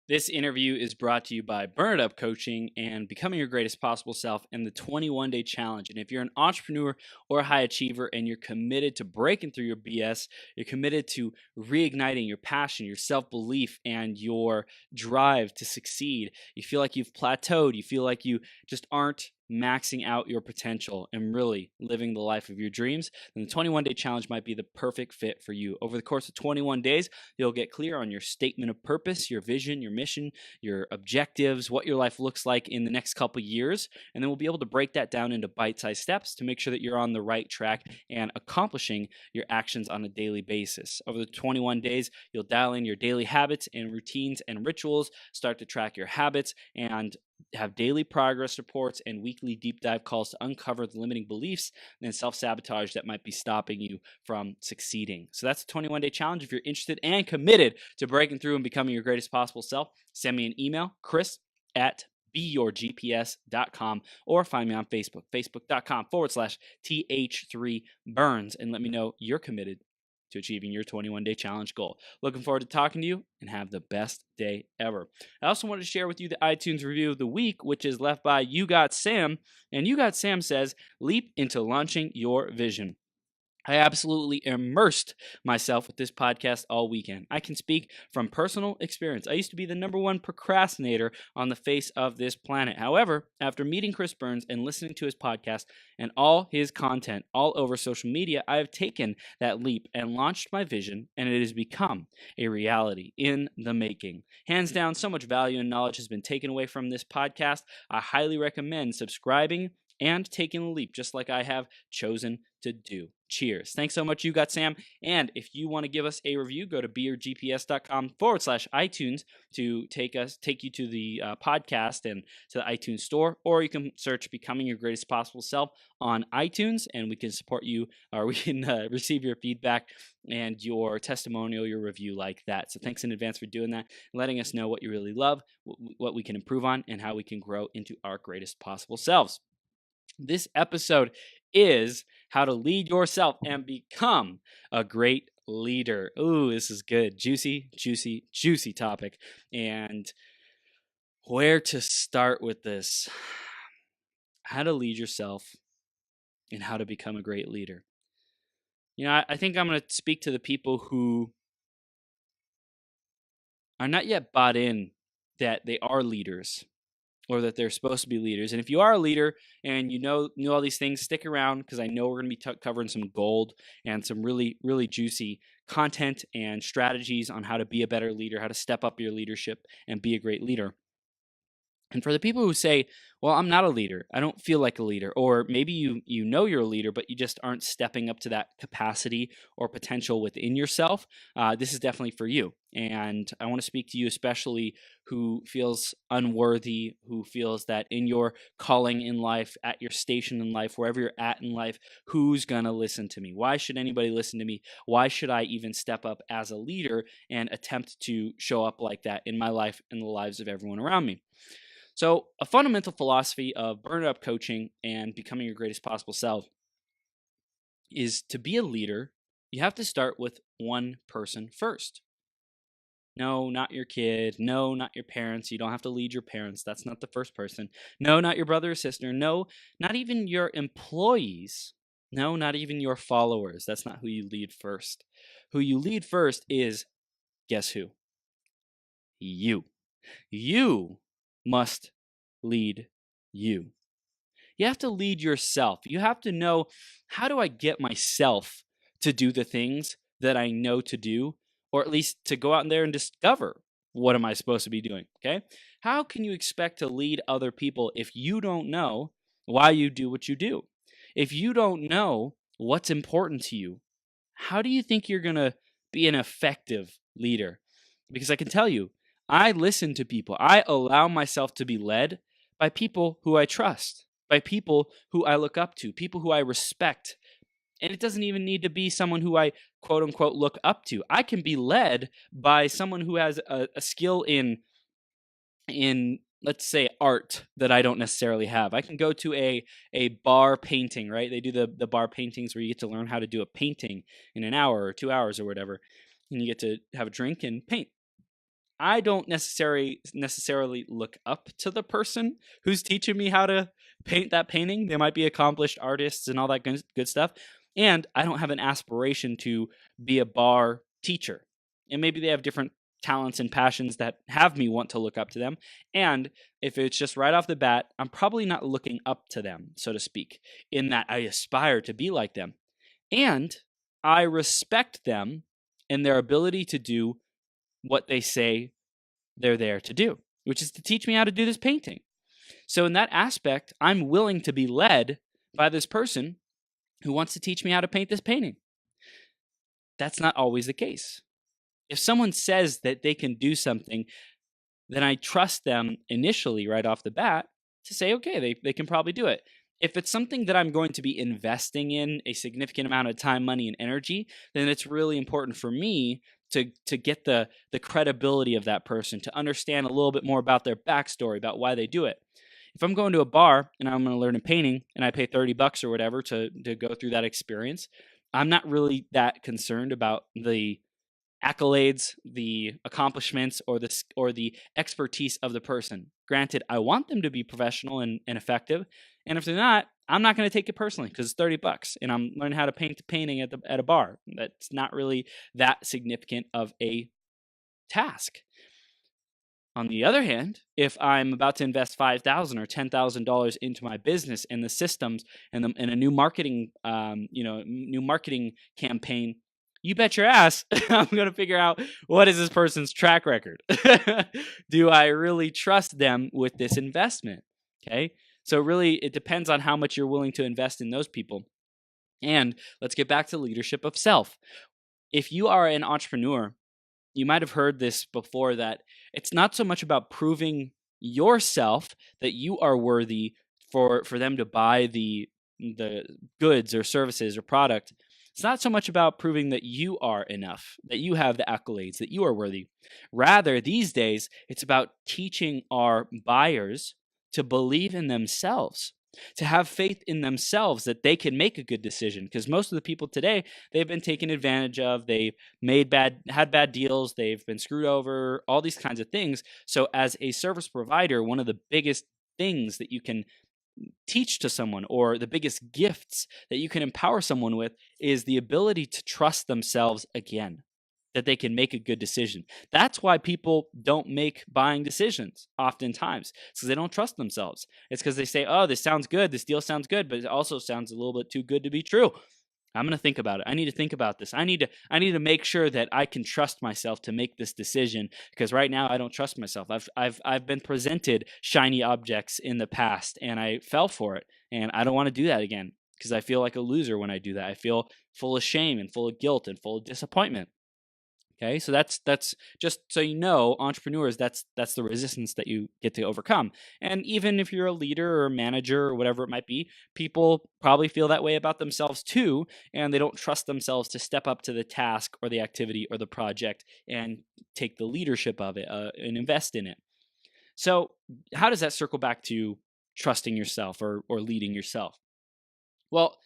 This interview is brought to you by Burn It Up Coaching and Becoming Your Greatest Possible Self and the 21-Day Challenge. And if you're an entrepreneur or a high achiever and you're committed to breaking through your BS, you're committed to reigniting your passion, your self-belief, and your drive to succeed, you feel like you've plateaued, you feel like you just aren't maxing out your potential and really living the life of your dreams, then the 21-Day Challenge might be the perfect fit for you. Over the course of 21 days, you'll get clear on your statement of purpose, your vision, your mission, your objectives, what your life looks like in the next couple years, and then we'll be able to break that down into bite-sized steps to make sure that you're on the right track and accomplishing your actions on a daily basis. Over the 21 days, you'll dial in your daily habits and routines and rituals, start to track your habits, and have daily progress reports and weekly deep dive calls to uncover the limiting beliefs and self-sabotage that might be stopping you from succeeding. So that's a 21-day challenge. If you're interested and committed to breaking through and becoming your greatest possible self, send me an email, chris@beyourgps.com, or find me on Facebook, facebook.com/th3burns, and let me know you're committed to achieving your 21-day challenge goal. Looking forward to talking to you, and have the best day ever. I also wanted to share with you the iTunes review of the week, which is left by You Got Sam, and You Got Sam says, "Leap into launching your vision. I absolutely immersed myself with this podcast all weekend. I can speak from personal experience. I used to be the number one procrastinator on the face of this planet. However, after meeting Chris Burns and listening to his podcast and all his content all over social media, I have taken that leap and launched my vision, and it has become a reality in the making. Hands down, so much value and knowledge has been taken away from this podcast. I highly recommend subscribing and taking the leap, just like I have chosen to do. Cheers." Thanks so much, You Got Sam. And if you want to give us a review, go to beyourgps.com/iTunes to take you to the podcast and to the iTunes store, or you can search Becoming Your Greatest Possible Self on iTunes, and we can support you, or we can receive your feedback and your testimonial, your review like that. So thanks in advance for doing that, letting us know what you really love, what we can improve on, and how we can grow into our greatest possible selves. This episode is how to lead yourself and become a great leader. Ooh, this is good. Juicy, juicy, juicy topic. And where to start with this? How to lead yourself and how to become a great leader. I think I'm going to speak to the people who are not yet bought in that they are leaders, or that they're supposed to be leaders. And if you are a leader and you know all these things, stick around, because I know we're going to be covering some gold and some really, really juicy content and strategies on how to be a better leader, how to step up your leadership and be a great leader. And for the people who say, "Well, I'm not a leader. I don't feel like a leader," or maybe you know you're a leader, but you just aren't stepping up to that capacity or potential within yourself, this is definitely for you. And I want to speak to you, especially who feels unworthy, who feels that in your calling in life, at your station in life, wherever you're at in life, who's going to listen to me? Why should anybody listen to me? Why should I even step up as a leader and attempt to show up like that in my life and the lives of everyone around me? So, a fundamental philosophy of Burn It Up Coaching and Becoming Your Greatest Possible Self is to be a leader, you have to start with one person first. No, not your kid. No, not your parents. You don't have to lead your parents. That's not the first person. No, not your brother or sister. No, not even your employees. No, not even your followers. That's not who you lead first. Who you lead first is, guess who? You. You must lead you. You have to lead yourself. You have to know, how do I get myself to do the things that I know to do, or at least to go out there and discover what am I supposed to be doing, okay? How can you expect to lead other people if you don't know why you do what you do? If you don't know what's important to you, how do you think you're going to be an effective leader? Because I can tell you, I listen to people. I allow myself to be led by people who I trust, by people who I look up to, people who I respect. And it doesn't even need to be someone who I quote unquote look up to. I can be led by someone who has a skill in let's say art that I don't necessarily have. I can go to a bar painting, right? They do the bar paintings where you get to learn how to do a painting in an hour or 2 hours or whatever. And you get to have a drink and paint. I don't necessarily look up to the person who's teaching me how to paint that painting. They might be accomplished artists and all that good stuff. And I don't have an aspiration to be a bar teacher. And maybe they have different talents and passions that have me want to look up to them. And if it's just right off the bat, I'm probably not looking up to them, so to speak, in that I aspire to be like them. And I respect them and their ability to do what they say they're there to do, which is to teach me how to do this painting. So in that aspect, I'm willing to be led by this person who wants to teach me how to paint this painting. That's not always the case. If someone says that they can do something, then I trust them initially right off the bat to say, okay, they can probably do it. If it's something that I'm going to be investing in a significant amount of time, money, and energy, then it's really important for me to get the credibility of that person, to understand a little bit more about their backstory, about why they do it. If I'm going to a bar and I'm going to learn a painting and I pay $30 or whatever to go through that experience, I'm not really that concerned about the accolades, the accomplishments, or the expertise of the person. Granted, I want them to be professional and effective, and if they're not, I'm not going to take it personally because it's $30 and I'm learning how to paint a painting at a bar. That's not really that significant of a task. On the other hand, if I'm about to invest $5,000 or $10,000 into my business and the systems and a new marketing, new marketing campaign, you bet your ass I'm going to figure out what is this person's track record. Do I really trust them with this investment? Okay. So really, it depends on how much you're willing to invest in those people. And let's get back to leadership of self. If you are an entrepreneur, you might have heard this before, that it's not so much about proving yourself that you are worthy for them to buy the goods or services or product. It's not so much about proving that you are enough, that you have the accolades, that you are worthy. Rather, these days, it's about teaching our buyers to believe in themselves, to have faith in themselves that they can make a good decision. Because most of the people today, they've been taken advantage of, they've had bad deals, they've been screwed over, all these kinds of things. So as a service provider, one of the biggest things that you can teach to someone, or the biggest gifts that you can empower someone with, is the ability to trust themselves again, that they can make a good decision. That's why people don't make buying decisions oftentimes. It's because they don't trust themselves. It's because they say, oh, this sounds good, this deal sounds good, but it also sounds a little bit too good to be true. I'm going to think about it. I need to think about this. I need to make sure that I can trust myself to make this decision, because right now I don't trust myself. I've been presented shiny objects in the past and I fell for it, and I don't want to do that again because I feel like a loser when I do that. I feel full of shame and full of guilt and full of disappointment. Okay, so that's just so you know, entrepreneurs, that's the resistance that you get to overcome. And even if you're a leader or a manager or whatever it might be, people probably feel that way about themselves too, and they don't trust themselves to step up to the task or the activity or the project and take the leadership of it and invest in it. So how does that circle back to trusting yourself or leading yourself? Well,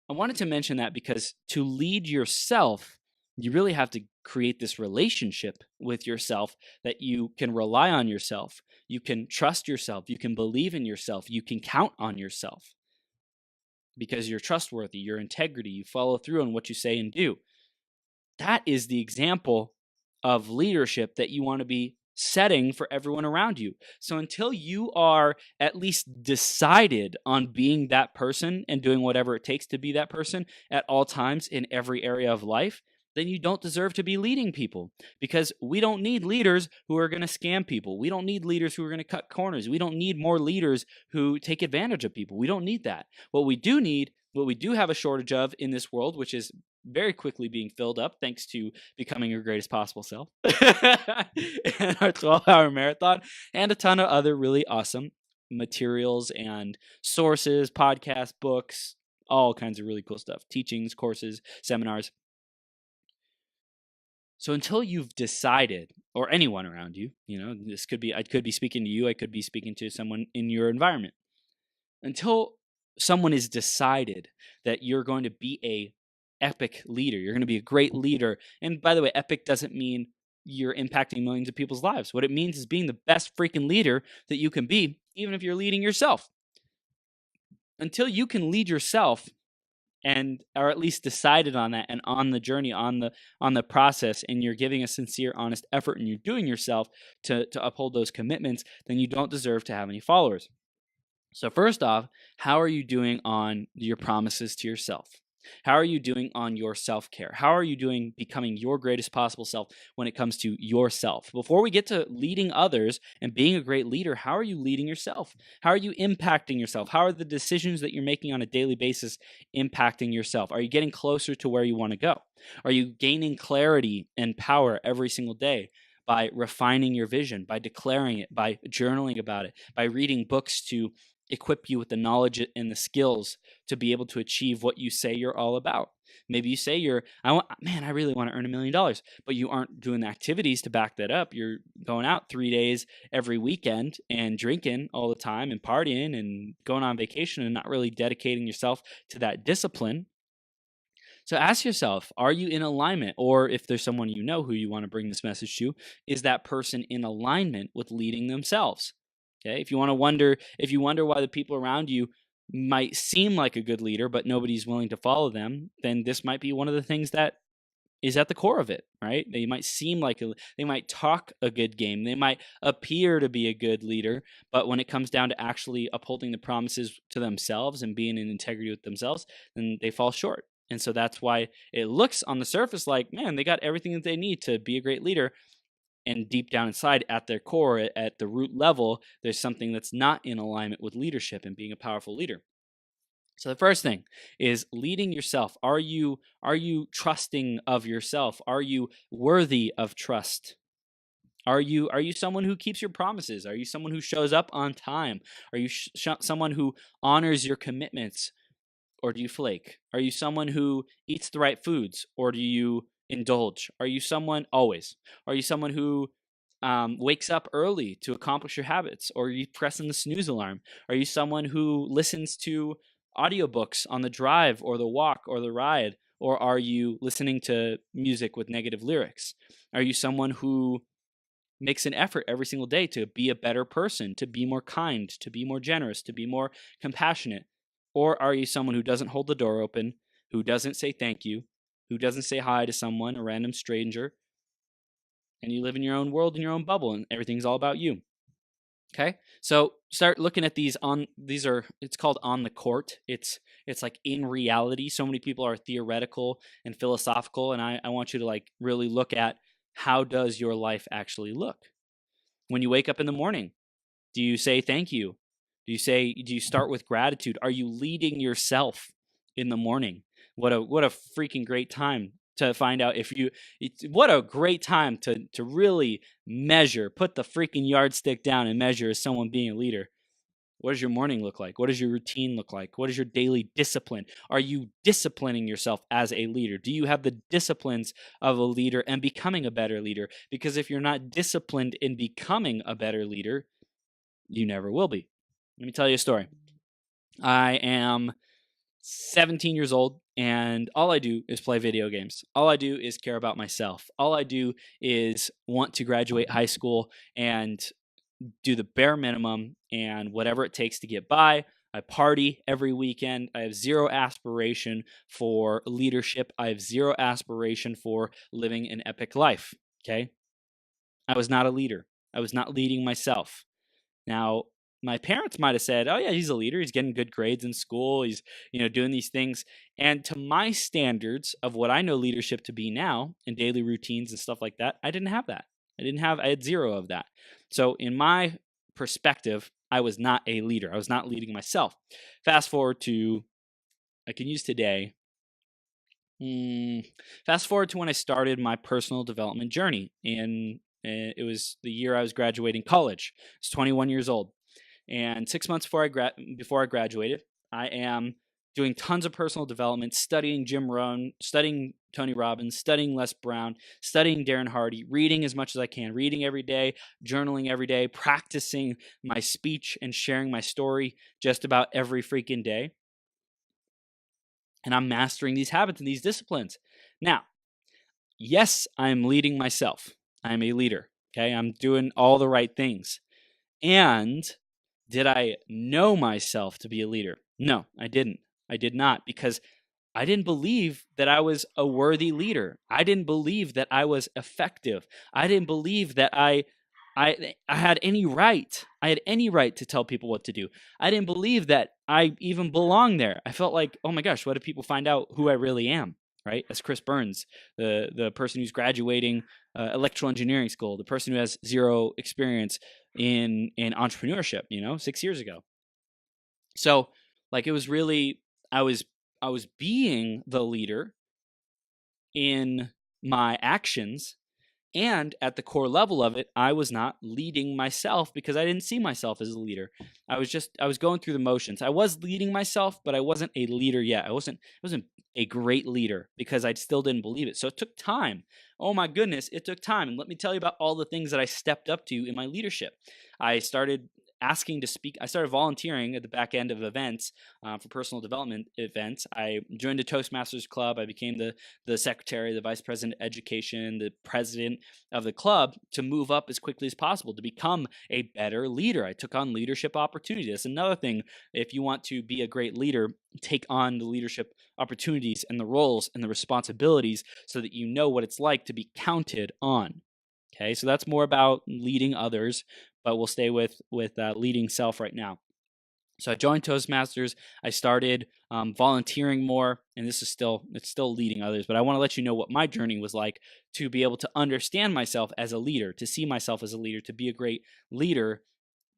I wanted to mention that because to lead yourself, you really have to create this relationship with yourself that you can rely on yourself. You can trust yourself. You can believe in yourself. You can count on yourself because you're trustworthy, your integrity, you follow through on what you say and do. That is the example of leadership that you want to be setting for everyone around you. So until you are at least decided on being that person and doing whatever it takes to be that person at all times in every area of life, then you don't deserve to be leading people, because we don't need leaders who are going to scam people. We don't need leaders who are going to cut corners. We don't need more leaders who take advantage of people. We don't need that. What we do have a shortage of in this world, which is very quickly being filled up thanks to becoming your greatest possible self and our 12-hour marathon, and a ton of other really awesome materials and sources, podcasts, books, all kinds of really cool stuff, teachings, courses, seminars. So until you've decided, or anyone around you, I could be speaking to you, I could be speaking to someone in your environment. Until someone is decided that you're going to be a epic leader, you're going to be a great leader. And by the way, epic doesn't mean you're impacting millions of people's lives. What it means is being the best freaking leader that you can be, even if you're leading yourself. Until you can lead yourself and are at least decided on that and on the journey, on the process, and you're giving a sincere, honest effort and you're doing yourself to uphold those commitments, then you don't deserve to have any followers. So first off, how are you doing on your promises to yourself? How are you doing on your self-care? How are you doing becoming your greatest possible self when it comes to yourself? Before we get to leading others and being a great leader, how are you leading yourself? How are you impacting yourself? How are the decisions that you're making on a daily basis impacting yourself? Are you getting closer to where you want to go? Are you gaining clarity and power every single day by refining your vision, by declaring it, by journaling about it, by reading books to equip you with the knowledge and the skills to be able to achieve what you say you're all about? Maybe you say I really want to earn $1 million, but you aren't doing the activities to back that up. You're going out 3 days every weekend and drinking all the time and partying and going on vacation and not really dedicating yourself to that discipline. So ask yourself, are you in alignment? Or if there's someone you know who you want to bring this message to, is that person in alignment with leading themselves? Okay. If you wonder why the people around you might seem like a good leader, but nobody's willing to follow them, then this might be one of the things that is at the core of it, right? They might they might talk a good game. They might appear to be a good leader, but when it comes down to actually upholding the promises to themselves and being in integrity with themselves, then they fall short. And so that's why it looks on the surface like, man, they got everything that they need to be a great leader. And deep down inside, at their core, at the root level, there's something that's not in alignment with leadership and being a powerful leader. So the first thing is leading yourself. Are you trusting of yourself? Are you worthy of trust? Are you someone who keeps your promises? Are you someone who shows up on time? Are you someone who honors your commitments? Or do you flake? Are you someone who eats the right foods, or do you indulge? Are you someone always? Are you someone who wakes up early to accomplish your habits, or are you pressing the snooze alarm? Are you someone who listens to audiobooks on the drive or the walk or the ride, or are you listening to music with negative lyrics? Are you someone who makes an effort every single day to be a better person, to be more kind, to be more generous, to be more compassionate? Or are you someone who doesn't hold the door open, who doesn't say thank you, who doesn't say hi to someone, a random stranger, and you live in your own world, in your own bubble, and everything's all about you? Okay? So start looking at it's called on the court. It's like in reality. So many people are theoretical and philosophical, and I want you to like really look at, how does your life actually look? When you wake up in the morning, do you say thank you? Do you start with gratitude? Are you leading yourself in the morning? What a freaking great time to find out what a great time to really measure, put the freaking yardstick down and measure as someone being a leader. What does your morning look like? What does your routine look like? What is your daily discipline? Are you disciplining yourself as a leader? Do you have the disciplines of a leader and becoming a better leader? Because if you're not disciplined in becoming a better leader, you never will be. Let me tell you a story. I am 17 years old, and all I do is play video games. All I do is care about myself. All I do is want to graduate high school and do the bare minimum and whatever it takes to get by. I party every weekend. I have zero aspiration for leadership. I have zero aspiration for living an epic life. Okay? I was not a leader. I was not leading myself. Now, my parents might have said, "Oh yeah, he's a leader. He's getting good grades in school. He's, doing these things." And to my standards of what I know leadership to be now and daily routines and stuff like that, I didn't have that. I had zero of that. So in my perspective, I was not a leader. I was not leading myself. Fast forward to, I can use today. Fast forward to when I started my personal development journey, and it was the year I was graduating college. I was 21 years old. And 6 months before I graduated, I am doing tons of personal development, studying Jim Rohn, studying Tony Robbins, studying Les Brown, studying Darren Hardy, reading as much as I can, reading every day, journaling every day, practicing my speech and sharing my story just about every freaking day. And I'm mastering these habits and these disciplines. Now, yes, I'm leading myself. I'm a leader. Okay. I'm doing all the right things. And did I know myself to be a leader? No, I didn't. I did not, because I didn't believe that I was a worthy leader. I didn't believe that I was effective. I didn't believe that I had any right. I had any right to tell people what to do. I didn't believe that I even belonged there. I felt like, oh my gosh, what if people find out who I really am? Right? As Chris Burns, the person who's graduating electrical engineering school, the person who has zero experience in entrepreneurship, 6 years ago. So like it was really I was being the leader in my actions, and at the core level of it, I was not leading myself because I didn't see myself as a leader. I was going through the motions. I was leading myself, but I wasn't a leader yet. I wasn't a great leader because I still didn't believe it. So it took time. Oh my goodness, it took time. And let me tell you about all the things that I stepped up to in my leadership. I started asking to speak. I started volunteering at the back end of events for personal development events. I joined a Toastmasters club. I became the secretary, the vice president of education, the president of the club, to move up as quickly as possible, to become a better leader. I took on leadership opportunities. That's another thing. If you want to be a great leader, take on the leadership opportunities and the roles and the responsibilities so that you know what it's like to be counted on. Okay, so that's more about leading others, but we'll stay with leading self right now. So I joined Toastmasters. I started volunteering more, and it's still leading others. But I want to let you know what my journey was like to be able to understand myself as a leader, to see myself as a leader, to be a great leader.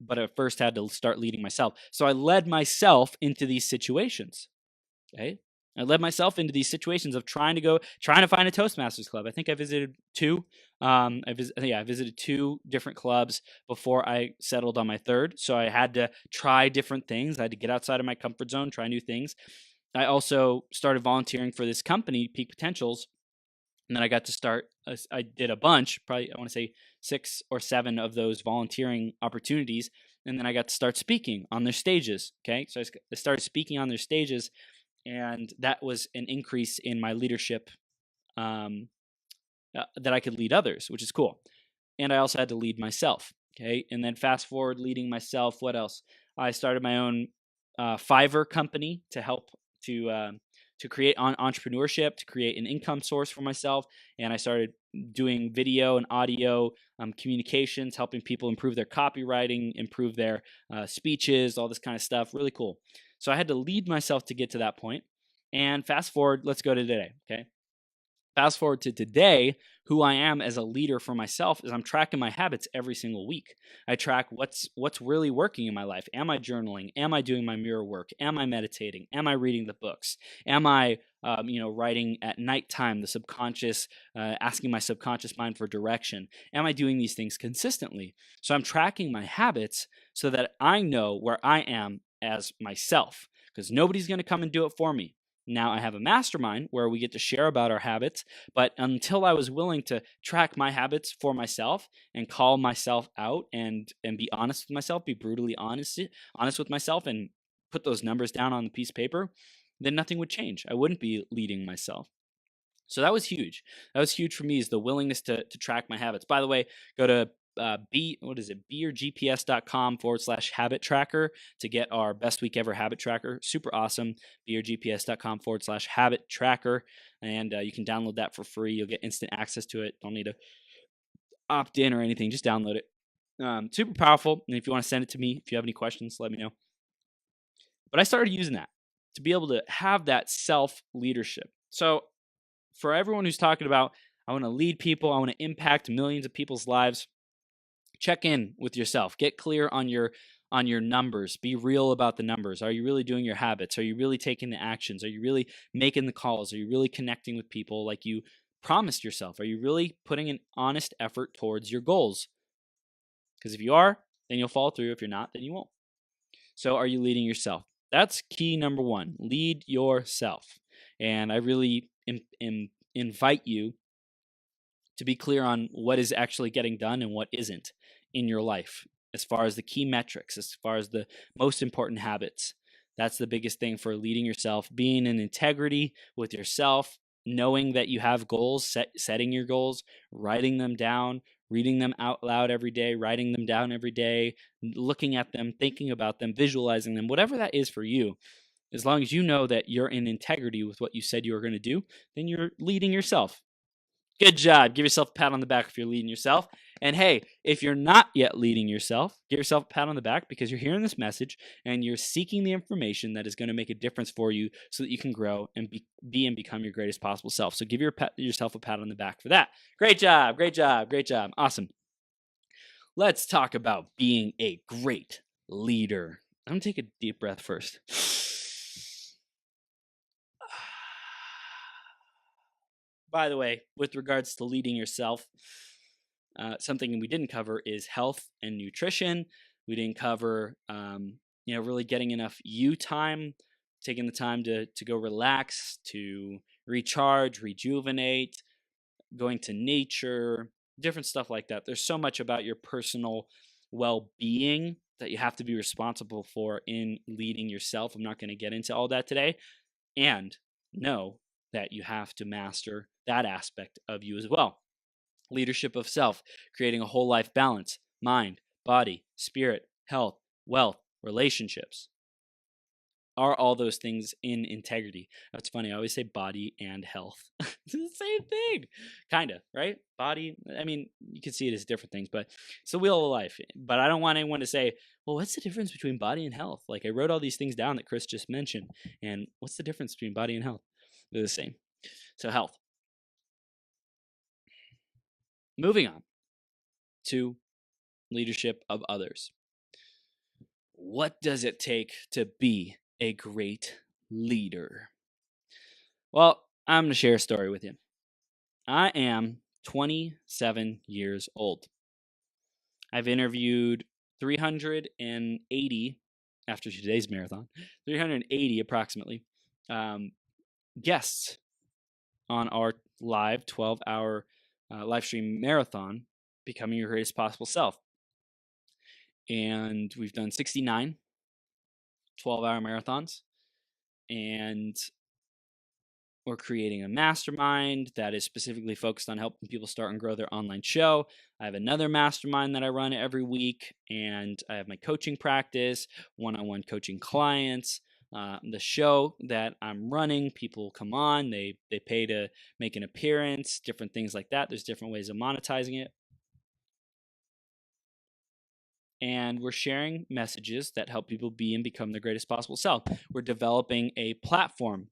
But I first had to start leading myself. So I led myself into these situations. Okay. I led myself into these situations of trying to find a Toastmasters club. I think I visited two. I visited two different clubs before I settled on my third. So I had to try different things. I had to get outside of my comfort zone, try new things. I also started volunteering for this company, Peak Potentials, and then I got to start. I did a bunch, probably I want to say 6 or 7 of those volunteering opportunities, and then I got to start speaking on their stages. Okay, so I started speaking on their stages, and that was an increase in my leadership, that I could lead others, which is cool. And I also had to lead myself. Okay, and then fast forward leading myself. What else? I started my own Fiverr company to help to create entrepreneurship, to create an income source for myself, and I started doing video and audio communications, helping people improve their copywriting, improve their speeches, all this kind of stuff. Really cool. So I had to lead myself to get to that point. And fast forward, let's go to today. Okay. Fast forward to today, who I am as a leader for myself is I'm tracking my habits every single week. I track what's really working in my life. Am I journaling? Am I doing my mirror work? Am I meditating? Am I reading the books? Am I writing at nighttime, the subconscious, asking my subconscious mind for direction? Am I doing these things consistently? So I'm tracking my habits so that I know where I am as myself, because nobody's going to come and do it for me. Now I have a mastermind where we get to share about our habits, but until I was willing to track my habits for myself and call myself out and be honest with myself, be brutally honest with myself, and put those numbers down on the piece of paper, then nothing would change. I wouldn't be leading myself. So that was huge. That was huge for me, is the willingness to track my habits. By the way, go to beyourgps.com/habit tracker to get our best week ever habit tracker. Super awesome. beyourgps.com/habit tracker. And you can download that for free. You'll get instant access to it. Don't need to opt in or anything. Just download it. Super powerful. And if you want to send it to me, if you have any questions, let me know. But I started using that to be able to have that self leadership. So for everyone who's talking about, I want to lead people, I want to impact millions of people's lives, check in with yourself. Get clear on your numbers. Be real about the numbers. Are you really doing your habits? Are you really taking the actions? Are you really making the calls? Are you really connecting with people like you promised yourself? Are you really putting an honest effort towards your goals? Because if you are, then you'll follow through. If you're not, then you won't. So are you leading yourself? That's key number 1. Lead yourself. And I really invite you to be clear on what is actually getting done and what isn't in your life, as far as the key metrics, as far as the most important habits. That's the biggest thing for leading yourself, being in integrity with yourself, knowing that you have goals, setting your goals, writing them down, reading them out loud every day, writing them down every day, looking at them, thinking about them, visualizing them, whatever that is for you. As long as you know that you're in integrity with what you said you were going to do, then you're leading yourself. Good job. Give yourself a pat on the back if you're leading yourself. And hey, if you're not yet leading yourself, give yourself a pat on the back because you're hearing this message and you're seeking the information that is going to make a difference for you so that you can grow and be and become your greatest possible self. So give yourself a pat on the back for that. Great job. Great job. Great job. Awesome. Let's talk about being a great leader. I'm going to take a deep breath first. By the way, with regards to leading yourself, something we didn't cover is health and nutrition. We didn't cover, really getting enough you time, taking the time to go relax, to recharge, rejuvenate, going to nature, different stuff like that. There's so much about your personal well-being that you have to be responsible for in leading yourself. I'm not going to get into all that today. And know that you have to master that aspect of you as well. Leadership of self, creating a whole life balance, mind, body, spirit, health, wealth, relationships. Are all those things in integrity? That's funny. I always say body and health. It's the same thing. Kind of, right? Body, I mean, you can see it as different things, but it's the wheel of life. But I don't want anyone to say, well, what's the difference between body and health? Like I wrote all these things down that Chris just mentioned. And what's the difference between body and health? They're the same. So health. Moving on to leadership of others. What does it take to be a great leader? Well, I'm going to share a story with you. I am 27 years old. I've interviewed 380, after today's marathon, 380 approximately, guests on our live 12-hour live stream marathon, Becoming Your Greatest Possible Self. And we've done 69 12-hour marathons. And we're creating a mastermind that is specifically focused on helping people start and grow their online show. I have another mastermind that I run every week. And I have my coaching practice, one-on-one coaching clients. The show that I'm running, people come on, they pay to make an appearance, different things like that. There's different ways of monetizing it. And we're sharing messages that help people be and become their greatest possible self. We're developing a platform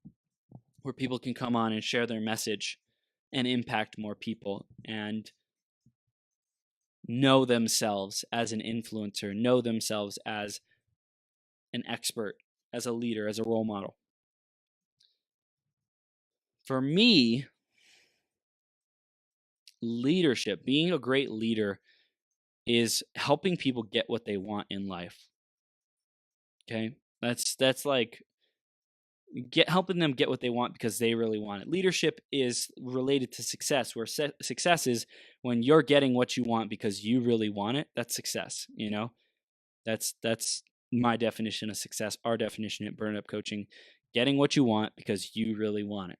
where people can come on and share their message and impact more people and know themselves as an influencer, know themselves as an expert, as a leader, as a role model. For me, leadership, being a great leader, is helping people get what they want in life. Okay? That's like helping them get what they want because they really want it. Leadership is related to success, where success is when you're getting what you want because you really want it. That's success, That's my definition of success, our definition at Burn Up Coaching, getting what you want because you really want it.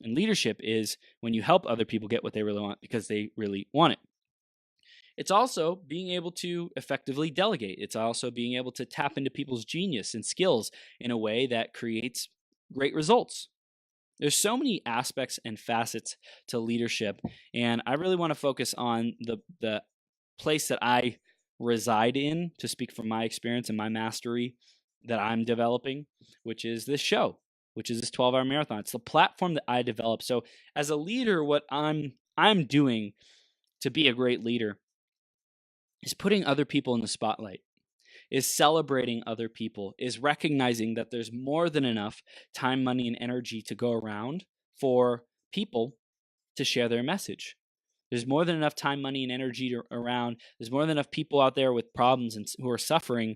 And leadership is when you help other people get what they really want because they really want it. It's also being able to effectively delegate. It's also being able to tap into people's genius and skills in a way that creates great results. There's so many aspects and facets to leadership, and I really want to focus on the place that I reside in, to speak from my experience and my mastery that I'm developing, which is this show, which is this 12-hour marathon. It's the platform that I developed. So as a leader, what I'm doing to be a great leader is putting other people in the spotlight, is celebrating other people, is recognizing that there's more than enough time, money, and energy to go around for people to share their message. There's more than enough time, money, and energy around. There's more than enough people out there with problems and who are suffering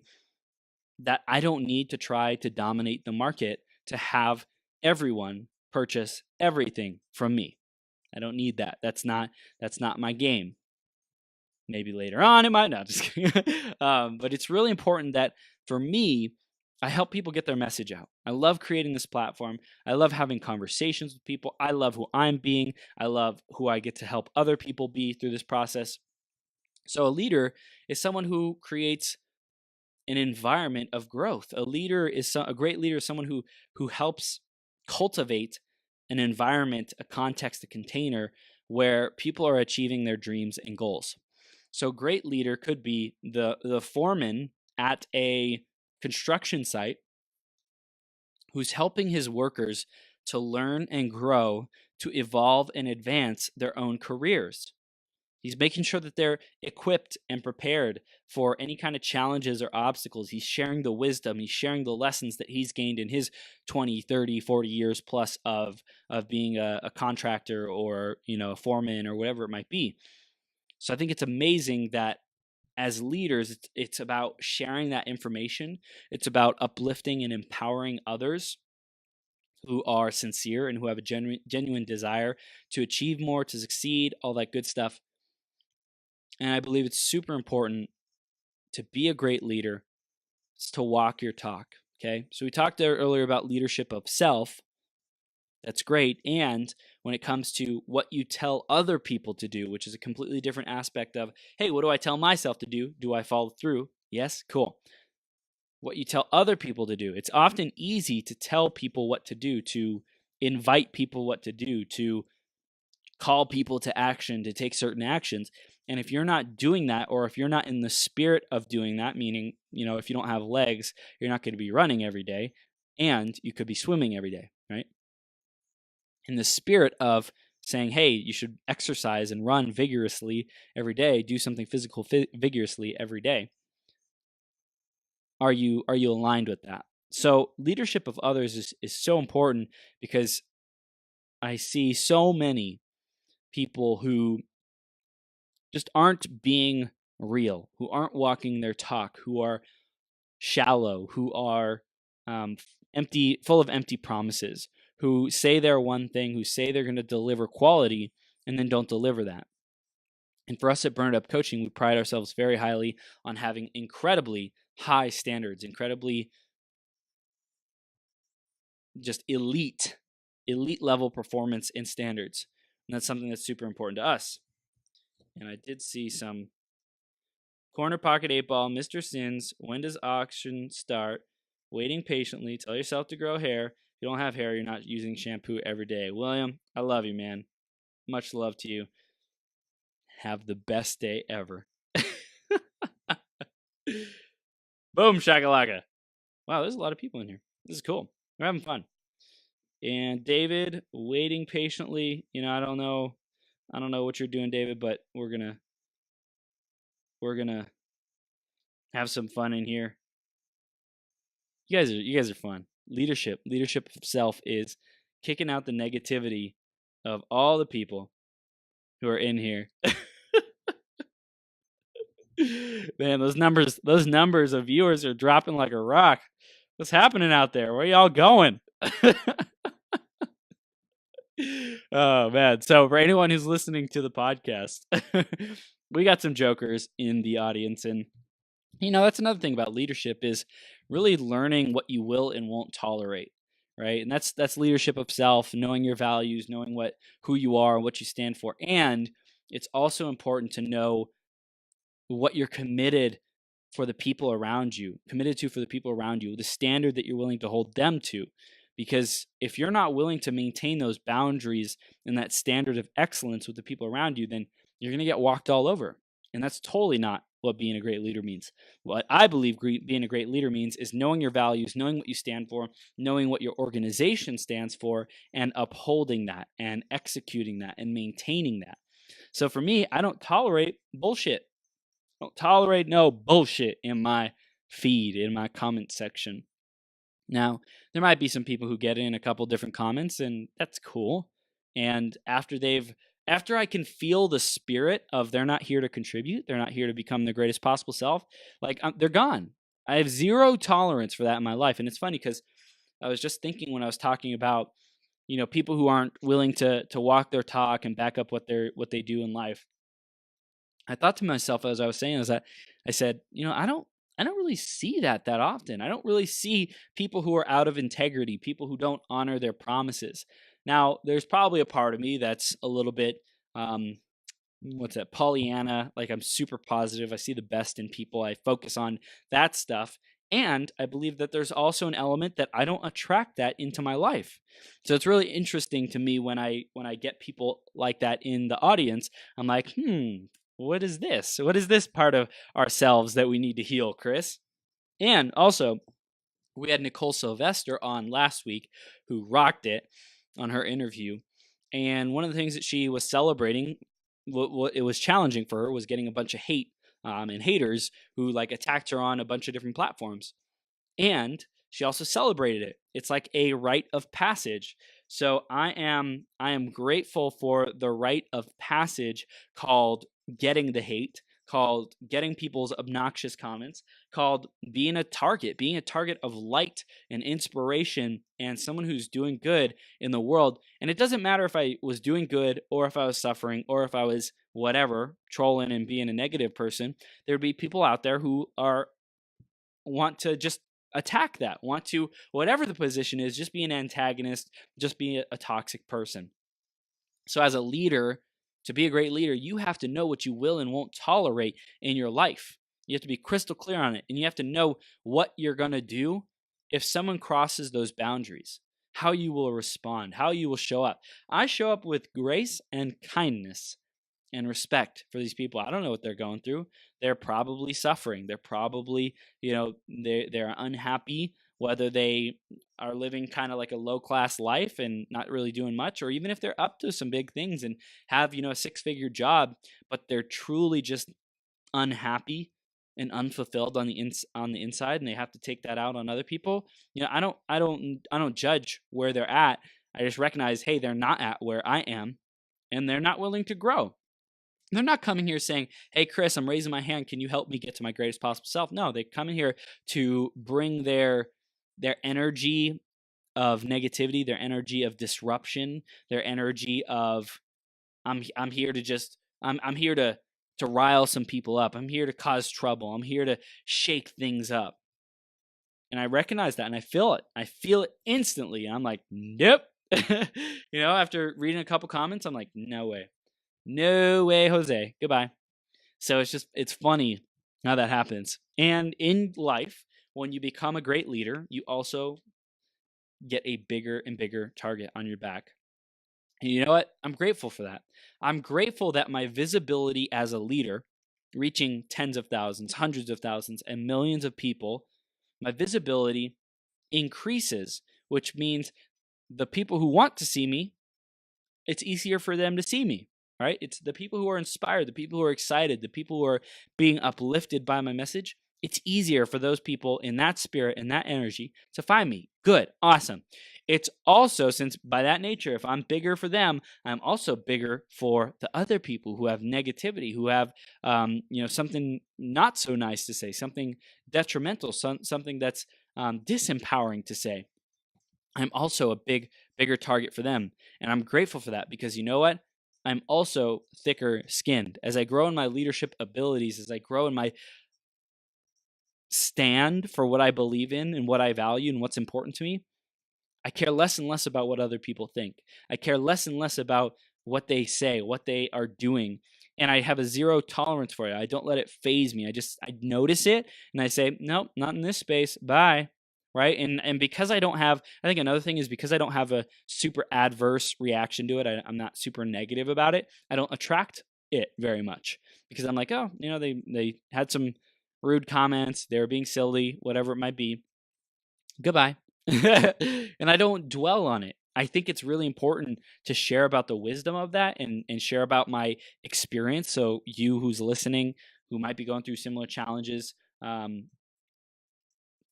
that I don't need to try to dominate the market to have everyone purchase everything from me. I don't need that. That's not my game. Maybe later on it might not. Just kidding. But it's really important that for me, I help people get their message out. I love creating this platform. I love having conversations with people. I love who I'm being. I love who I get to help other people be through this process. So a leader is someone who creates an environment of growth. A great leader is someone who helps cultivate an environment, a context, a container where people are achieving their dreams and goals. So great leader could be the foreman at a construction site who's helping his workers to learn and grow, to evolve and advance their own careers. He's making sure that they're equipped and prepared for any kind of challenges or obstacles. He's sharing the wisdom. He's sharing the lessons that he's gained in his 20, 30, 40 years plus of being a contractor or, a foreman or whatever it might be. So I think it's amazing that as leaders, it's about sharing that information. It's about uplifting and empowering others who are sincere and who have a genuine desire to achieve more, to succeed, all that good stuff. And I believe it's super important to be a great leader. It's to walk your talk. Okay. So we talked there earlier about leadership of self. That's great. And when it comes to what you tell other people to do, which is a completely different aspect of, hey, what do I tell myself to do? Do I follow through? Yes. Cool. What you tell other people to do. It's often easy to tell people what to do, to invite people what to do, to call people to action, to take certain actions. And if you're not doing that, or if you're not in the spirit of doing that, meaning, if you don't have legs, you're not going to be running every day, and you could be swimming every day, right? In the spirit of saying, hey, you should exercise and run vigorously every day, do something physical vigorously every day. Are you aligned with that? So leadership of others is so important, because I see so many people who just aren't being real, who aren't walking their talk, who are shallow, who are empty, full of empty promises, who say they're one thing, who say they're going to deliver quality, and then don't deliver that. And for us at Burned Up Coaching, we pride ourselves very highly on having incredibly high standards, incredibly just elite level performance and standards. And that's something that's super important to us. And I did see some corner pocket 8-ball, Mr. Sins. When does auction start? Waiting patiently. Tell yourself to grow hair. If you don't have hair, you're not using shampoo every day. William, I love you, man. Much love to you. Have the best day ever. Boom, shakalaka. Wow, there's a lot of people in here. This is cool. We're having fun. And David, waiting patiently. I don't know what you're doing, David, but we're gonna have some fun in here. You guys are fun. Leadership of self is kicking out the negativity of all the people who are in here. Man, those numbers of viewers are dropping like a rock. What's happening out there? Where are y'all going? Oh man. So for anyone who's listening to the podcast, we got some jokers in the audience, and that's another thing about leadership is really learning what you will and won't tolerate, right? And that's leadership of self, knowing your values, knowing who you are and what you stand for. And it's also important to know what you're committed for the people around you, the standard that you're willing to hold them to. Because if you're not willing to maintain those boundaries and that standard of excellence with the people around you, then you're going to get walked all over. And that's totally not what being a great leader means. What I believe being a great leader means is knowing your values, knowing what you stand for, knowing what your organization stands for, and upholding that and executing that and maintaining that. So for me, I don't tolerate bullshit. I don't tolerate no bullshit in my feed, in my comment section. Now, there might be some people who get in a couple different comments, and that's cool. And after I can feel the spirit of they're not here to contribute, they're not here to become their greatest possible self, like they're gone. I have zero tolerance for that in my life. And it's funny because I was just thinking when I was talking about, people who aren't willing to walk their talk and back up what they do in life. I thought to myself as I was saying is that I said, I I don't really see that often. I don't really see people who are out of integrity, people who don't honor their promises. Now, there's probably a part of me that's a little bit um, what's that, Pollyanna, like I'm super positive, I see the best in people, I focus on that stuff, and I believe that there's also an element that I don't attract that into my life. So it's really interesting to me when I get people like that in the audience. I'm like, what is this, what is this part of ourselves that we need to heal, Chris? And also, we had Nicole Sylvester on last week, who rocked it on her interview. And one of the things that she was celebrating, what it was challenging for her, was getting a bunch of hate and haters who like attacked her on a bunch of different platforms. And she also celebrated it. It's like a rite of passage. So I am grateful for the rite of passage called getting the hate, called getting people's obnoxious comments, called being a target of light and inspiration and someone who's doing good in the world. And it doesn't matter if I was doing good or if I was suffering or if I was whatever, trolling and being a negative person. There'd be people out there who are want to just attack that, want to, whatever the position is, just be an antagonist, just be a toxic person. So as a leader, to be a great leader, you have to know what you will and won't tolerate in your life. You have to be crystal clear on it, and you have to know what you're going to do if someone crosses those boundaries, how you will respond, how you will show up. I show up with grace and kindness and respect for these people. I don't know what they're going through. They're probably suffering. They're probably, they're unhappy, whether they are living kind of like a low class life and not really doing much, or even if they're up to some big things and have, a 6-figure job, but they're truly just unhappy and unfulfilled on the inside, and they have to take that out on other people. I don't judge where they're at. I just recognize, hey, they're not at where I am, and they're not willing to grow. They're not coming here saying, hey, Chris, I'm raising my hand. Can you help me get to my greatest possible self? No, they come in here to bring their energy of negativity, their energy of disruption, their energy of I'm here to just I'm here to rile some people up. I'm here to cause trouble. I'm here to shake things up. And I recognize that and I feel it. I feel it instantly. And I'm like, nope. After reading a couple comments, I'm like, no way. No way, Jose. Goodbye. So it's funny how that happens. And in life, when you become a great leader, you also get a bigger and bigger target on your back. And you know what? I'm grateful for that. I'm grateful that my visibility as a leader, reaching tens of thousands, hundreds of thousands, and millions of people, my visibility increases, which means the people who want to see me, it's easier for them to see me. Right? It's the people who are inspired, the people who are excited, the people who are being uplifted by my message. It's easier for those people in that spirit and that energy to find me. Good. Awesome. It's also, since by that nature, if I'm bigger for them, I'm also bigger for the other people who have negativity, who have, something not so nice to say, something detrimental, something that's disempowering to say. I'm also a bigger target for them. And I'm grateful for that because you know what? I'm also thicker skinned. As I grow in my leadership abilities, as I grow in my stand for what I believe in and what I value and what's important to me, I care less and less about what other people think. I care less and less about what they say, what they are doing. And I have a zero tolerance for it. I don't let it phase me. I notice it and I say, nope, not in this space. Bye. Right. And because I think another thing is because I don't have a super adverse reaction to it, I'm not super negative about it. I don't attract it very much because I'm like, oh, they had some rude comments. They were being silly, whatever it might be. Goodbye. And I don't dwell on it. I think it's really important to share about the wisdom of that and share about my experience. So you who's listening, who might be going through similar challenges,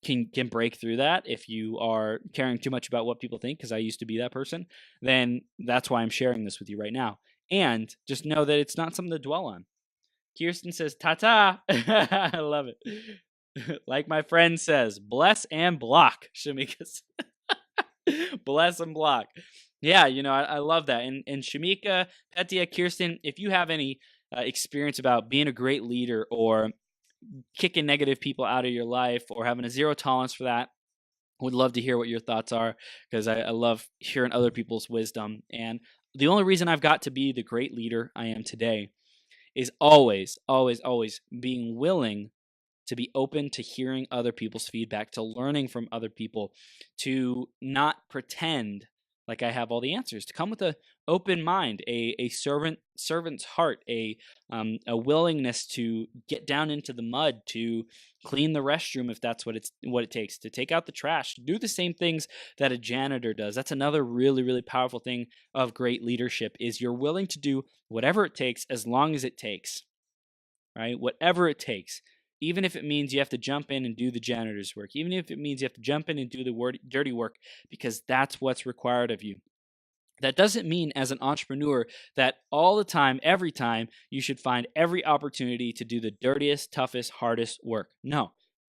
can break through that. If you are caring too much about what people think, because I used to be that person, then that's why I'm sharing this with you right now. And just know that it's not something to dwell on. Kirsten says, ta-ta. I love it. Like my friend says, bless and block. Shamika says, bless and block. Yeah, I love that. And Shamika, Petia, Kirsten, if you have any experience about being a great leader or kicking negative people out of your life or having a zero tolerance for that. Would love to hear what your thoughts are, because I love hearing other people's wisdom. And the only reason I've got to be the great leader I am today is always, always, always being willing to be open to hearing other people's feedback, to learning from other people, to not pretend like I have all the answers, to come with a open mind, a servant's heart, a willingness to get down into the mud, to clean the restroom if that's what it takes, to take out the trash, to do the same things that a janitor does. That's another really, really powerful thing of great leadership, is you're willing to do whatever it takes as long as it takes, right? Whatever it takes. Even if it means you have to jump in and do the janitor's work, even if it means you have to jump in and do the dirty work, because that's what's required of you. That doesn't mean, as an entrepreneur, that all the time, every time, you should find every opportunity to do the dirtiest, toughest, hardest work. No.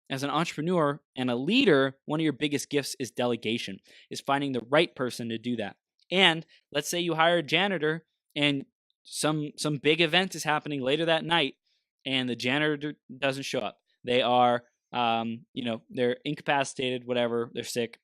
As an entrepreneur and a leader, one of your biggest gifts is delegation, is finding the right person to do that. And let's say you hire a janitor and some big event is happening later that night, and the janitor doesn't show up. They are, they're incapacitated, whatever, they're sick.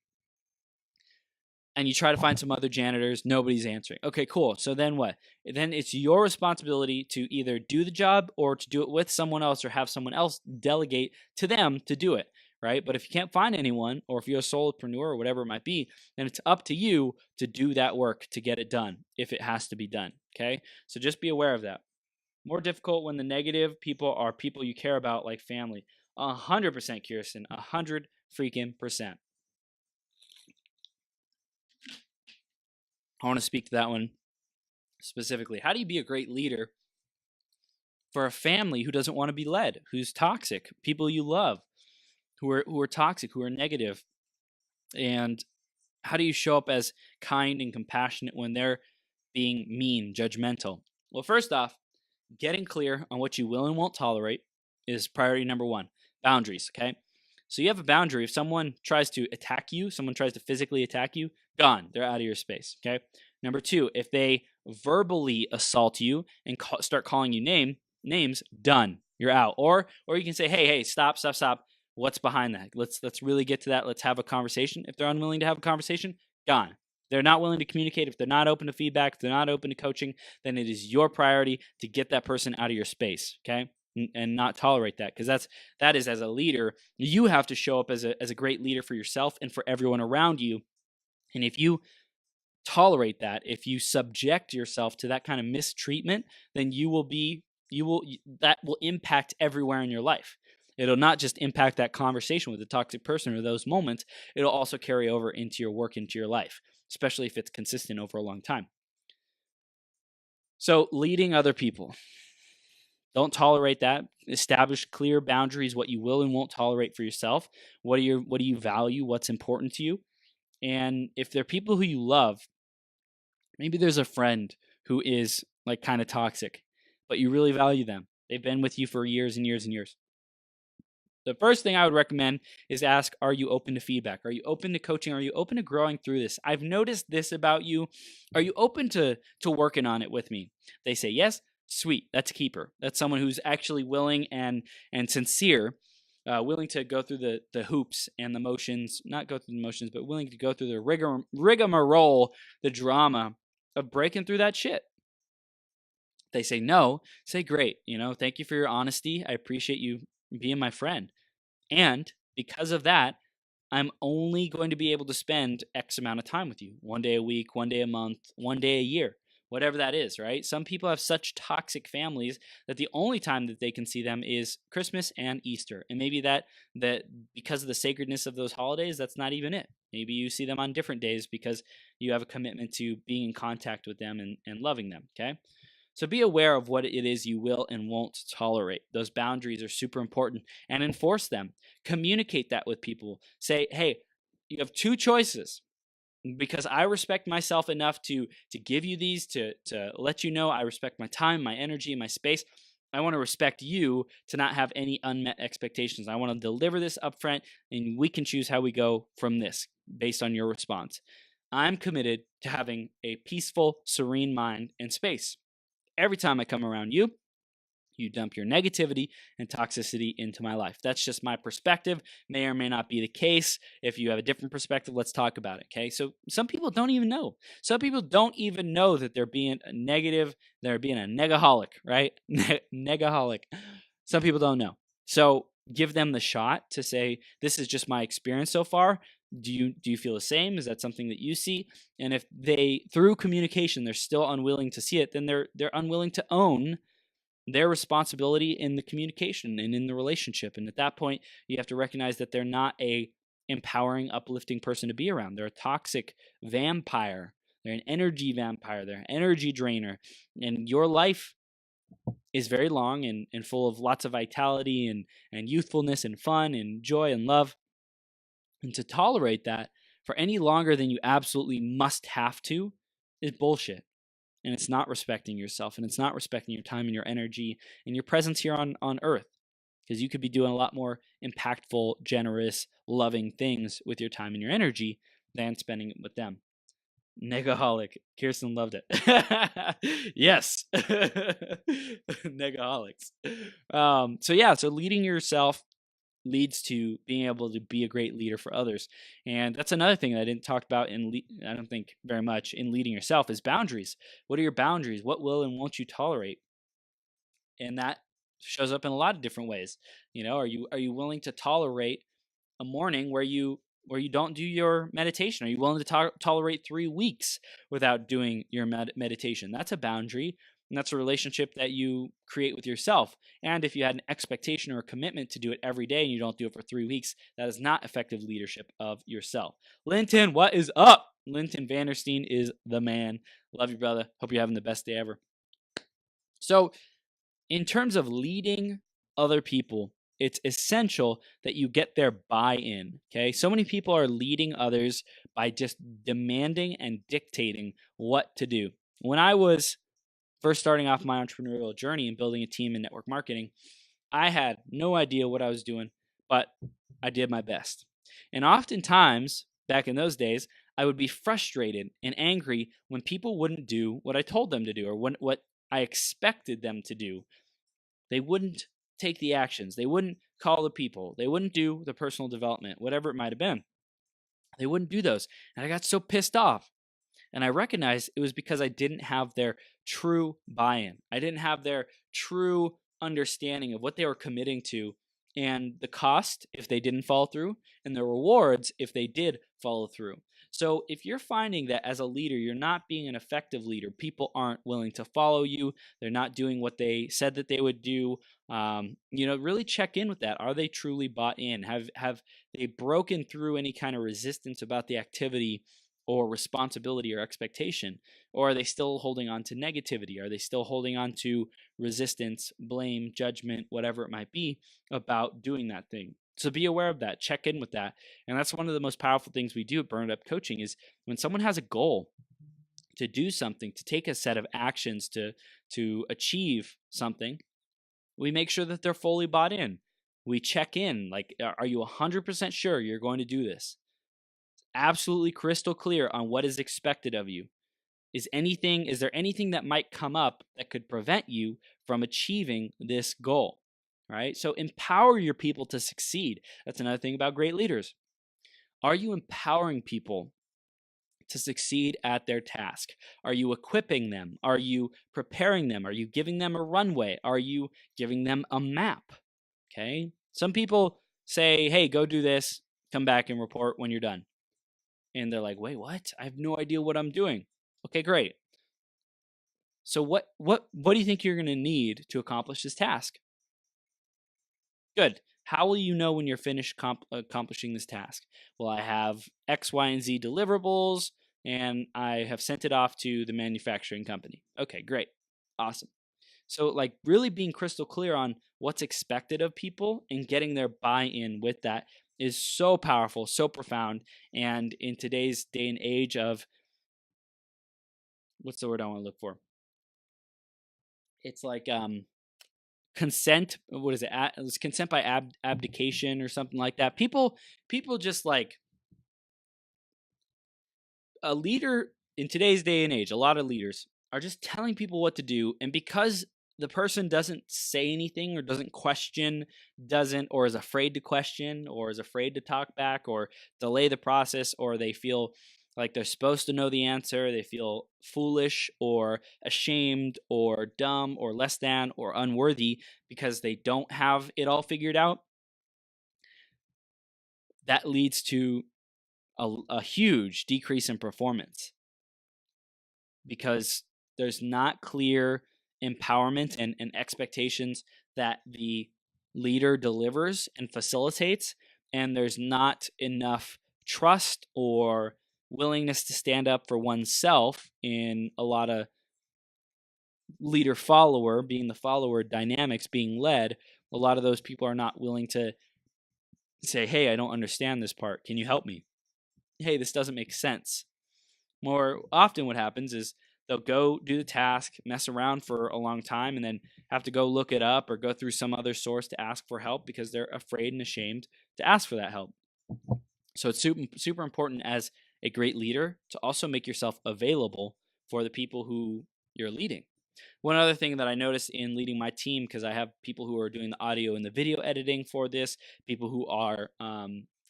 And you try to find some other janitors, nobody's answering. Okay, cool. So then what? Then it's your responsibility to either do the job or to do it with someone else, or have someone else delegate to them to do it, right? But if you can't find anyone, or if you're a solopreneur or whatever it might be, then it's up to you to do that work to get it done if it has to be done, okay? So just be aware of that. More difficult when the negative people are people you care about, like family. 100%, Kirsten. 100 freaking percent. I want to speak to that one specifically. How do you be a great leader for a family who doesn't want to be led, who's toxic, people you love, who are toxic, who are negative? And how do you show up as kind and compassionate when they're being mean, judgmental? Well, first off, getting clear on what you will and won't tolerate is priority number one. Boundaries, okay? So you have a boundary. If someone tries to attack you, someone tries to physically attack you, gone. They're out of your space, okay? Number two, if they verbally assault you and start calling you names, done. You're out. Or you can say, hey, stop. What's behind that? Let's really get to that. Let's have a conversation. If they're unwilling to have a conversation, gone. They're not willing to communicate. If they're not open to feedback, if they're not open to coaching, then it is your priority to get that person out of your space, okay? And not tolerate that, because that is, as a leader, you have to show up as a great leader for yourself and for everyone around you. And if you tolerate that, if you subject yourself to that kind of mistreatment, then that will impact everywhere in your life. It'll not just impact that conversation with the toxic person or those moments, it'll also carry over into your work, into your life, especially if it's consistent over a long time. So leading other people, don't tolerate that. Establish clear boundaries, what you will and won't tolerate for yourself. What do you value? What's important to you? And if they're people who you love, maybe there's a friend who is like kind of toxic, but you really value them. They've been with you for years and years and years. The first thing I would recommend is ask, are you open to feedback? Are you open to coaching? Are you open to growing through this? I've noticed this about you. Are you open to working on it with me? They say yes. Sweet. That's a keeper. That's someone who's actually willing and sincere, willing to go through the hoops and the motions, not go through the motions, but willing to go through the rigmarole, the drama of breaking through that shit. They say no, say great. Thank you for your honesty. I appreciate you being my friend. And because of that, I'm only going to be able to spend X amount of time with you. 1 day a week, 1 day a month, 1 day a year, whatever that is, right? Some people have such toxic families that the only time that they can see them is Christmas and Easter. And maybe that because of the sacredness of those holidays, that's not even it. Maybe you see them on different days because you have a commitment to being in contact with them and loving them, okay? So be aware of what it is you will and won't tolerate. Those boundaries are super important, and enforce them. Communicate that with people. Say, hey, you have two choices, because I respect myself enough to give you these, to let you know I respect my time, my energy, my space. I want to respect you to not have any unmet expectations. I want to deliver this upfront, and we can choose how we go from this based on your response. I'm committed to having a peaceful, serene mind and space. Every time I come around you, You dump your negativity and toxicity into my life. That's just my perspective. May or may not be the case. If you have a different perspective, let's talk about it. Okay. So some people don't even know. Some people don't even know that they're being a negative, they're being a negaholic, right? Negaholic. Some people don't know. So give them the shot to say, this is just my experience so far. Do you feel the same? Is that something that you see? And if they, through communication, they're still unwilling to see it, then they're unwilling to own their responsibility in the communication and in the relationship. And at that point, you have to recognize that they're not a empowering, uplifting person to be around. They're a toxic vampire. They're an energy vampire. They're an energy drainer. And your life is very long and full of lots of vitality and youthfulness and fun and joy and love. And to tolerate that for any longer than you absolutely must have to is bullshit. And it's not respecting yourself, and it's not respecting your time and your energy and your presence here on earth, because you could be doing a lot more impactful, generous, loving things with your time and your energy than spending it with them. Negaholic. Kirsten loved it. Yes. Negaholics. So leading yourself leads to being able to be a great leader for others. And that's another thing that I didn't talk about I don't think very much in leading yourself is boundaries. What are your boundaries? What will and won't you tolerate? And that shows up in a lot of different ways. Are you willing to tolerate a morning where you don't do your meditation? Are you willing to tolerate 3 weeks without doing your meditation? That's a boundary, and that's a relationship that you create with yourself. And if you had an expectation or a commitment to do it every day and you don't do it for 3 weeks, that is not effective leadership of yourself. Linton, what is up? Linton Vanderstein is the man. Love you, brother. Hope you're having the best day ever. So in terms of leading other people, it's essential that you get their buy-in, okay? So many people are leading others by just demanding and dictating what to do. When I was first starting off my entrepreneurial journey and building a team in network marketing, I had no idea what I was doing, but I did my best. And oftentimes, back in those days, I would be frustrated and angry when people wouldn't do what I told them to do or what I expected them to do. They wouldn't take the actions. They wouldn't call the people. They wouldn't do the personal development, whatever it might have been. They wouldn't do those. And I got so pissed off. And I recognized it was because I didn't have their true buy-in. I didn't have their true understanding of what they were committing to and the cost if they didn't follow through and the rewards if they did follow through. So if you're finding that as a leader, you're not being an effective leader, people aren't willing to follow you, they're not doing what they said that they would do, really check in with that. Are they truly bought in? Have they broken through any kind of resistance about the activity or responsibility or expectation? Or are they still holding on to negativity? Are they still holding on to resistance, blame, judgment, whatever it might be about doing that thing? So be aware of that, check in with that. And that's one of the most powerful things we do at Burned Up Coaching is when someone has a goal to do something, to take a set of actions to achieve something, we make sure that they're fully bought in. We check in, like, are you 100% sure you're going to do this? Absolutely crystal clear on what is expected of you. Is there anything that might come up that could prevent you from achieving this goal? Right? So empower your people to succeed. That's another thing about great leaders. Are you empowering people to succeed at their task? Are you equipping them? Are you preparing them? Are you giving them a runway? Are you giving them a map? Okay? Some people say, hey, go do this, come back and report when you're done. And they're like, wait, what? I have no idea what I'm doing. Okay, great. So what do you think you're going to need to accomplish this task? Good. How will you know when you're finished accomplishing this task? Well, I have X, Y, and Z deliverables, and I have sent it off to the manufacturing company. Okay, great. Awesome. So, like, really being crystal clear on what's expected of people and getting their buy-in with that is so powerful, so profound. And in today's day and age of, what's the word I want to look for? It's like consent. What is it? It's consent by abdication or something like that. People just like a leader in today's day and age. A lot of leaders are just telling people what to do, and because the person doesn't say anything or doesn't question, doesn't or is afraid to question or is afraid to talk back or delay the process, or they feel like they're supposed to know the answer, they feel foolish or ashamed or dumb or less than or unworthy because they don't have it all figured out, that leads to a huge decrease in performance because there's not clear empowerment and expectations that the leader delivers and facilitates, and there's not enough trust or willingness to stand up for oneself in a lot of leader follower, being the follower dynamics, being led. A lot of those people are not willing to say, hey, I don't understand this part, can you help me? Hey, this doesn't make sense. More often what happens is they'll go do the task, mess around for a long time, and then have to go look it up or go through some other source to ask for help because they're afraid and ashamed to ask for that help. So it's super important as a great leader to also make yourself available for the people who you're leading. One other thing that I noticed in leading my team, because I have people who are doing the audio and the video editing for this, people who are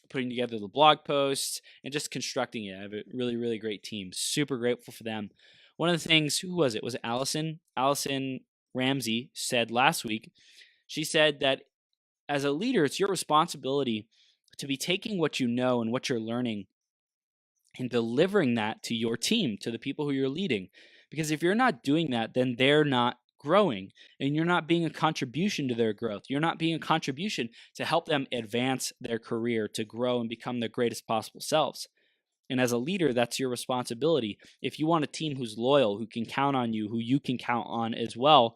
putting together the blog posts and just constructing it. I have a really, really great team. Super grateful for them. One of the things, who was it? Was it Allison? Allison Ramsey said last week, she said that as a leader, it's your responsibility to be taking what you know and what you're learning and delivering that to your team, to the people who you're leading. Because if you're not doing that, then they're not growing and you're not being a contribution to their growth. You're not being a contribution to help them advance their career, to grow and become their greatest possible selves. And as a leader, that's your responsibility. If you want a team who's loyal, who can count on you, who you can count on as well,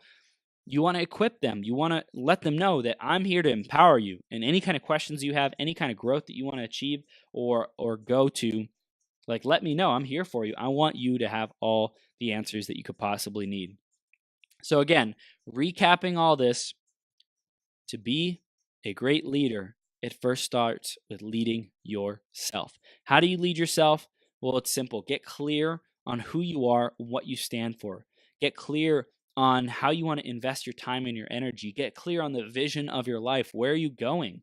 you want to equip them. You want to let them know that I'm here to empower you. And any kind of questions you have, any kind of growth that you want to achieve or go to, like, let me know. I'm here for you. I want you to have all the answers that you could possibly need. So again, recapping all this, to be a great leader, it first starts with leading yourself. How do you lead yourself? Well, it's simple. Get clear on who you are, what you stand for. Get clear on how you want to invest your time and your energy. Get clear on the vision of your life. Where are you going?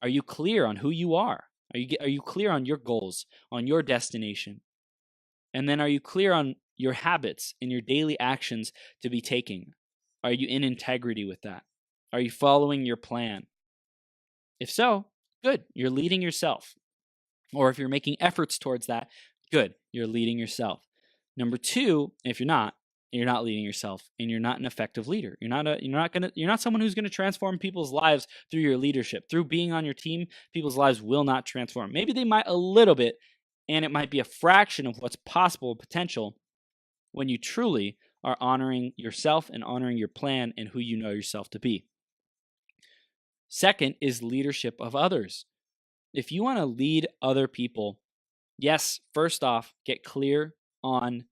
Are you clear on who you are? Are you clear on your goals, on your destination? And then are you clear on your habits and your daily actions to be taking? Are you in integrity with that? Are you following your plan? If so, good, you're leading yourself. Or if you're making efforts towards that, good, you're leading yourself. Number two, if you're not leading yourself and you're not an effective leader. You're not someone who's going to transform people's lives through your leadership. Through being on your team, people's lives will not transform. Maybe they might a little bit, and it might be a fraction of what's possible potential when you truly are honoring yourself and honoring your plan and who you know yourself to be. Second is leadership of others. If you want to lead other people, yes, first off, get clear on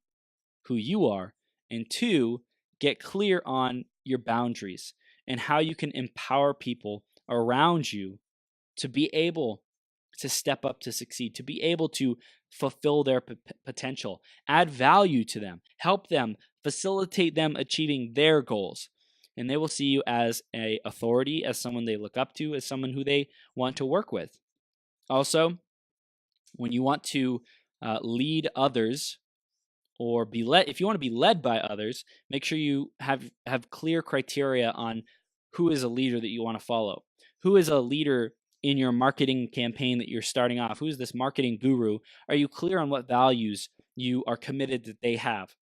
who you are. And two, get clear on your boundaries and how you can empower people around you to be able to step up to succeed, to be able to fulfill their potential, add value to them, help them, facilitate them achieving their goals. And they will see you as an authority, as someone they look up to, as someone who they want to work with. Also, when you want to lead others, or be led, if you want to be led by others, make sure you have clear criteria on who is a leader that you want to follow. Who is a leader in your marketing campaign that you're starting off? Who is this marketing guru? Are you clear on what values you are committed that they have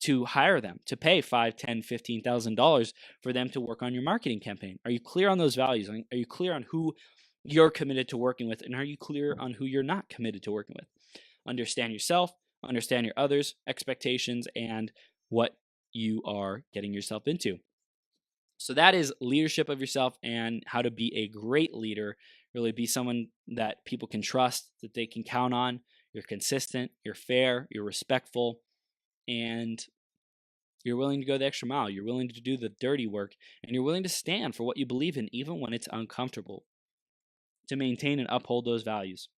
to hire them, to pay $5, $10, $15,000 for them to work on your marketing campaign? Are you clear on those values? Are you clear on who you're committed to working with? And are you clear on who you're not committed to working with? Understand yourself, understand your others' expectations, and what you are getting yourself into. So that is leadership of yourself and how to be a great leader. Really be someone that people can trust, that they can count on. You're consistent, you're fair, you're respectful, and you're willing to go the extra mile. You're willing to do the dirty work, and you're willing to stand for what you believe in, even when it's uncomfortable, to maintain and uphold those values.